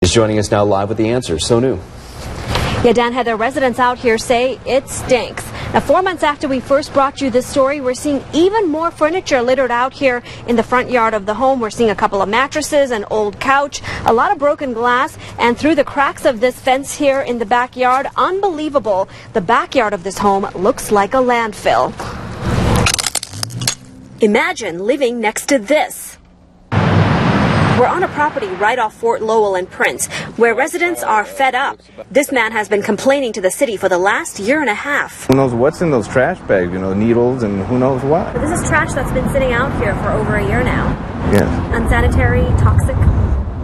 Is joining us now live with the answers. Sonu. Yeah, Dan, Heather, residents out here say it stinks. Now, 4 months after we first brought you this story, we're seeing even more furniture littered out here in the front yard of the home. We're seeing a couple of mattresses, an old couch, a lot of broken glass, and through the cracks of this fence here in the backyard, unbelievable, the backyard of this home looks like a landfill. Imagine living next to this. We're on a property right off Fort Lowell and Prince, where residents are fed up. This man has been complaining to the city for the last year and a half. Who knows what's in those trash bags, needles and who knows what. But this is trash that's been sitting out here for over a year now. Yes. Unsanitary, toxic?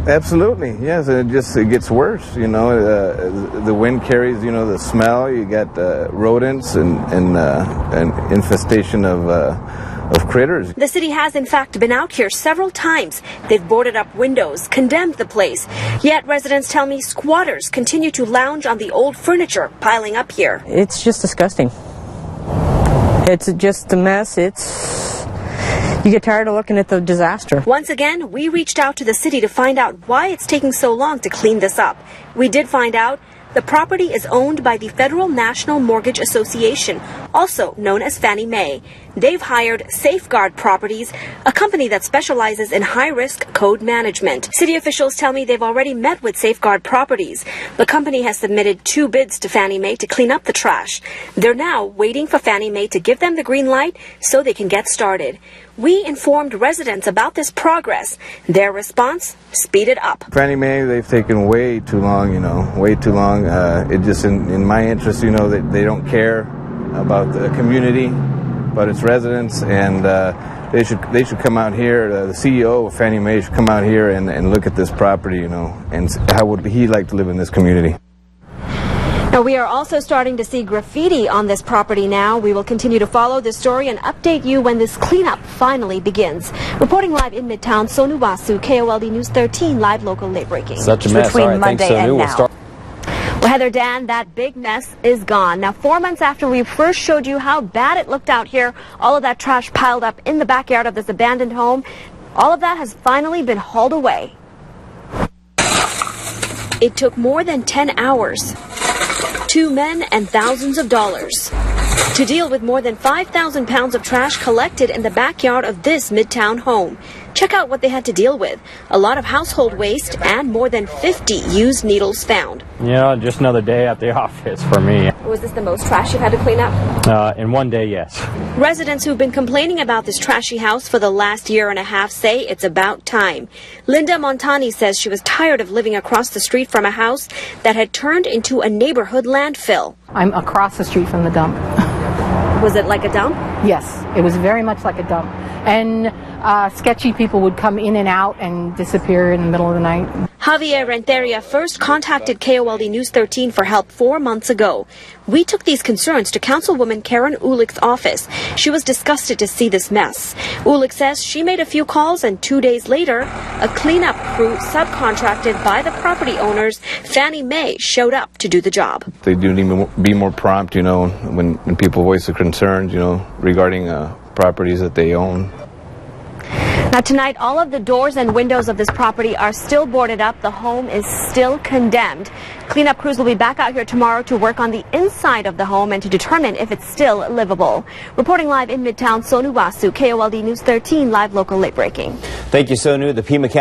Absolutely, yes. It gets worse, the wind carries, the smell. You got rodents and infestation of critters. The city has in fact been out here several times. They've boarded up windows, condemned the place. Yet residents tell me squatters continue to lounge on the old furniture piling up here. It's just disgusting. It's just a mess. You get tired of looking at the disaster. Once again, we reached out to the city to find out why it's taking so long to clean this up. We did find out the property is owned by the Federal National Mortgage Association, also known as Fannie Mae. They've hired Safeguard Properties, a company that specializes in high-risk code management. City officials tell me they've already met with Safeguard Properties. The company has submitted 2 bids to Fannie Mae to clean up the trash. They're now waiting for Fannie Mae to give them the green light so they can get started. We informed residents about this progress. Their response, speed it up. Fannie Mae, they've taken way too long, way too long. It just in my interest, that they don't care about the community, but its residents, and they should come out here. The CEO of Fannie Mae should come out here and look at this property, and how would he like to live in this community. Now, we are also starting to see graffiti on this property now. We will continue to follow this story and update you when this cleanup finally begins. Reporting live in Midtown, Sonu Basu, KOLD News 13, live local late breaking. Such a mess. Between Monday and now. Well, Heather, Dan, that big mess is gone. Now, 4 months after we first showed you how bad it looked out here, all of that trash piled up in the backyard of this abandoned home, all of that has finally been hauled away. It took more than 10 hours. 2 men and thousands of dollars to deal with more than 5,000 pounds of trash collected in the backyard of this Midtown home. Check out what they had to deal with. A lot of household waste and more than 50 used needles found. Just another day at the office for me. Was this the most trash you've had to clean up? In one day, yes. Residents who've been complaining about this trashy house for the last year and a half say it's about time. Linda Montani says she was tired of living across the street from a house that had turned into a neighborhood landfill. I'm across the street from the dump. Was it like a dump? Yes, it was very much like a dump. And sketchy people would come in and out and disappear in the middle of the night. Javier Renteria first contacted KOLD News 13 for help 4 months ago. We took these concerns to Councilwoman Karen Ulick's office. She was disgusted to see this mess. Ulick says she made a few calls and 2 days later, a cleanup crew subcontracted by the property owners, Fannie Mae, showed up to do the job. They do need to be more prompt, when people voice their concerns, regarding properties that they own. Now tonight, all of the doors and windows of this property are still boarded up. The home is still condemned. Cleanup crews will be back out here tomorrow to work on the inside of the home and to determine if it's still livable. Reporting live in Midtown, Sonu Basu, KOLD News 13, live local late breaking. Thank you, Sonu. The Pima County